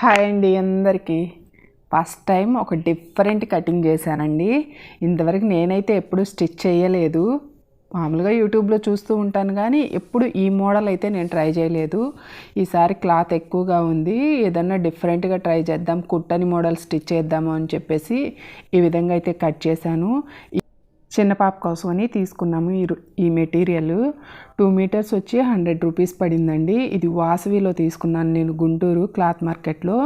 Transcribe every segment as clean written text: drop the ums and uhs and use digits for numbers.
Hi అండి అందరికీ. First time ఒక డిఫరెంట్ కటింగ్ చేశానండి. ఇంతవరకు నేనైతే ఎప్పుడు స్టిచ్ చేయలేదు. మామూలుగా యూట్యూబ్లో చూస్తూ ఉంటాను కానీ ఎప్పుడు ఈ మోడల్ అయితే నేను ట్రై చేయలేదు. ఈసారి క్లాత్ ఎక్కువగా ఉంది, ఏదన్నా డిఫరెంట్గా ట్రై చేద్దాం, కుట్టని మోడల్ స్టిచ్ చేద్దాము అని చెప్పేసి ఈ విధంగా అయితే కట్ చేశాను. చిన్న పాప కోసమని తీసుకున్నాము ఈ మెటీరియల్. 2 మీటర్స్ వచ్చి 100 రూపీస్ పడిందండి. ఇది వాసవిలో తీసుకున్నాను నేను, గుంటూరు క్లాత్ మార్కెట్లో.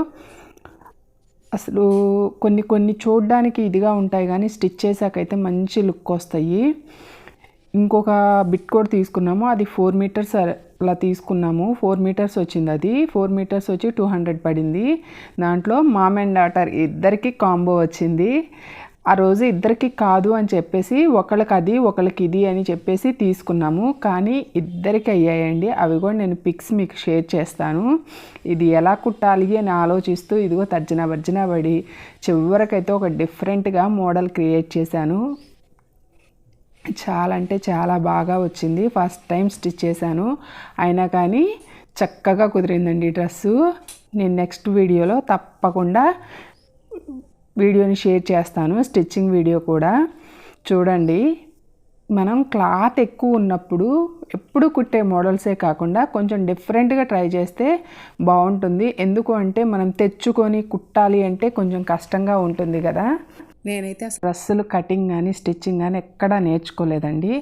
అసలు కొన్ని చూడడానికి ఇదిగా ఉంటాయి కానీ స్టిచ్ చేసాకైతే మంచి లుక్ వస్తాయి. ఇంకొక బిట్ కూడా తీసుకున్నాము, అది 4 మీటర్స్ అలా తీసుకున్నాము. 4 మీటర్స్ వచ్చింది, అది 4 మీటర్స్ వచ్చి 200 పడింది. దాంట్లో మామ్ అండ్ డాటర్ ఇద్దరికి కాంబో వచ్చింది. ఆ రోజు ఇద్దరికి కాదు అని చెప్పేసి ఒకళ్ళకి అది ఒకళ్ళకి ఇది అని చెప్పేసి తీసుకున్నాము, కానీ ఇద్దరికి అయ్యాయండి. అవి కూడా నేను పిక్స్ మీకు షేర్ చేస్తాను. ఇది ఎలా కుట్టాలి అని ఆలోచిస్తూ ఇదిగో తర్జన భర్జన పడి చివరికైతే ఒక డిఫరెంట్గా మోడల్ క్రియేట్ చేశాను. చాలా అంటే చాలా బాగా వచ్చింది. ఫస్ట్ టైం స్టిచ్ చేశాను, అయినా కానీ చక్కగా కుదిరిందండి డ్రెస్సు. నేను నెక్స్ట్ వీడియోలో తప్పకుండా వీడియోని షేర్ చేస్తాను, స్టిచ్చింగ్ వీడియో కూడా. చూడండి, మనం క్లాత్ ఎక్కువ ఉన్నప్పుడు ఎప్పుడు కుట్టే మోడల్సే కాకుండా కొంచెం డిఫరెంట్గా ట్రై చేస్తే బాగుంటుంది. ఎందుకు అంటే మనం తెచ్చుకొని కుట్టాలి అంటే కొంచెం కష్టంగా ఉంటుంది కదా. నేనైతే డ్రెస్సులు కటింగ్ కానీ స్టిచ్చింగ్ కానీ ఎక్కడా నేర్చుకోలేదండి.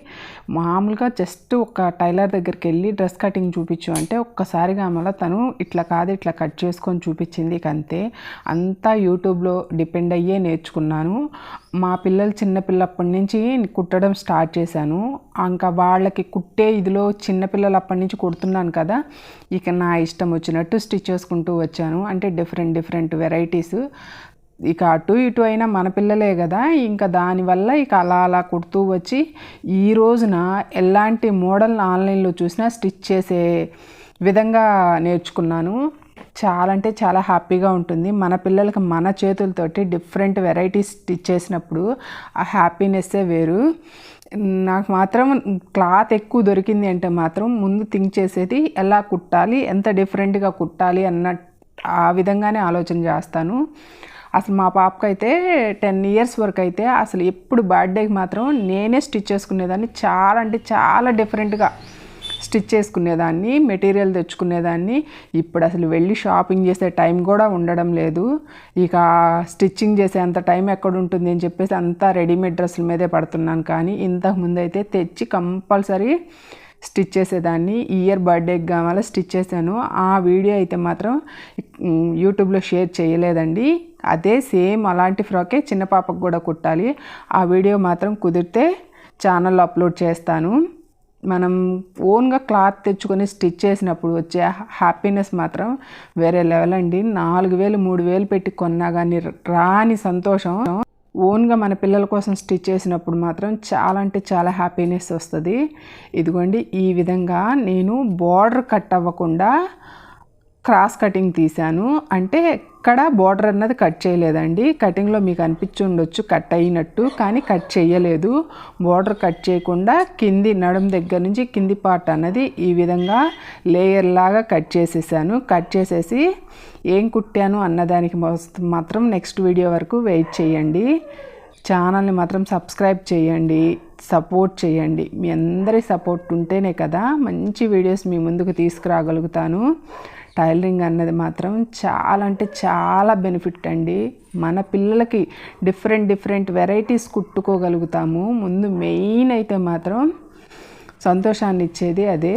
మామూలుగా జస్ట్ ఒక టైలర్ దగ్గరికి వెళ్ళి డ్రెస్ కటింగ్ చూపించు అంటే ఒక్కసారిగా మళ్ళీ తను ఇట్లా కాదు ఇట్లా కట్ చేసుకొని చూపించింది. అంతే, అంతా యూట్యూబ్లో డిపెండ్ అయ్యే నేర్చుకున్నాను. మా పిల్లలు చిన్నపిల్లప్పటి నుంచి కుట్టడం స్టార్ట్ చేశాను. ఇంకా వాళ్ళకి కుట్టే ఇదిలో చిన్నపిల్లలు అప్పటి నుంచి కుడుతున్నాను కదా, ఇక నా ఇష్టం వచ్చినట్టు స్టిచ్ చేసుకుంటూ వచ్చాను. అంటే డిఫరెంట్ వెరైటీస్. ఇక అటు ఇటు అయినా మన పిల్లలే కదా, ఇంకా దానివల్ల ఇక అలా కుడుతూ వచ్చి ఈ రోజున ఎలాంటి మోడల్ ఆన్లైన్లో చూసినా స్టిచ్ చేసే విధంగా నేర్చుకున్నాను. చాలా అంటే చాలా హ్యాపీగా ఉంటుంది. మన పిల్లలకి మన చేతులతోటి డిఫరెంట్ వెరైటీస్ స్టిచ్ చేసినప్పుడు ఆ హ్యాపీనెస్సే వేరు. నాకు మాత్రం క్లాత్ ఎక్కువ దొరికింది అంటే మాత్రం ముందు థింక్ చేసేది ఎలా కుట్టాలి, ఎంత డిఫరెంట్గా కుట్టాలి అన్న ఆ విధంగానే ఆలోచన చేస్తాను. అసలు మా పాపకి అయితే 10 ఇయర్స్ వరకు అయితే అసలు ఎప్పుడు బర్త్డేకి మాత్రం నేనే స్టిచ్ చేసుకునేదాన్ని. చాలా అంటే చాలా డిఫరెంట్గా స్టిచ్ చేసుకునేదాన్ని, మెటీరియల్ తెచ్చుకునేదాన్ని. ఇప్పుడు అసలు వెళ్ళి షాపింగ్ చేసే టైం కూడా ఉండడం లేదు. ఇక స్టిచ్చింగ్ చేసే అంత టైం ఎక్కడ ఉంటుంది అని చెప్పేసి అంతా రెడీమేడ్ డ్రెస్సుల మీదే పడుతున్నాను. కానీ ఇంతకుముందు అయితే తెచ్చి కంపల్సరీ స్టిచ్ చేసేదాన్ని. ఇయర్ బర్త్డేకి కావాలా స్టిచ్ చేశాను. ఆ వీడియో అయితే మాత్రం యూట్యూబ్లో షేర్ చేయలేదండి. అదే సేమ్ అలాంటి ఫ్రాకే చిన్న పాపకు కూడా కుట్టాలి. ఆ వీడియో మాత్రం కుదిరితే ఛానల్లో అప్లోడ్ చేస్తాను. మనం ఓన్గా క్లాత్ తెచ్చుకొని స్టిచ్ చేసినప్పుడు వచ్చే హ్యాపీనెస్ మాత్రం వేరే లెవెల్ అండి. 4,000 3,000 పెట్టి కొన్నా కానీ రాని సంతోషం ఓన్గా మన పిల్లల కోసం స్టిచ్ చేసినప్పుడు మాత్రం చాలా అంటే చాలా హ్యాపీనెస్ వస్తుంది. ఇదిగోండి, ఈ విధంగా నేను బార్డర్ కట్ అవ్వకుండా క్రాస్ కటింగ్ తీశాను. అంటే ఎక్కడ బార్డర్ అన్నది కట్ చేయలేదండి. కటింగ్లో మీకు అనిపించి ఉండొచ్చు కట్ అయినట్టు, కానీ కట్ చేయలేదు. బార్డర్ కట్ చేయకుండా కింది నడుం దగ్గర నుంచి కింది పార్ట్ అన్నది ఈ విధంగా లేయర్ లాగా కట్ చేసేసాను. కట్ చేసేసి ఏం కుట్టాను అన్నదానికి మాత్రం నెక్స్ట్ వీడియో వరకు వెయిట్ చేయండి. ఛానల్ని మాత్రం సబ్స్క్రైబ్ చేయండి, సపోర్ట్ చేయండి. మీ అందరి సపోర్ట్ ఉంటేనే కదా మంచి వీడియోస్ మీ ముందుకు తీసుకురాగలుగుతాను. టైలరింగ్ అన్నది మాత్రం చాలా అంటే చాలా బెనిఫిట్ అండి. మన పిల్లలకి డిఫరెంట్ వెరైటీస్ కుట్టుకోగలుగుతాము. ముందు మెయిన్ అయితే మాత్రం సంతోషాన్ని ఇచ్చేది అదే.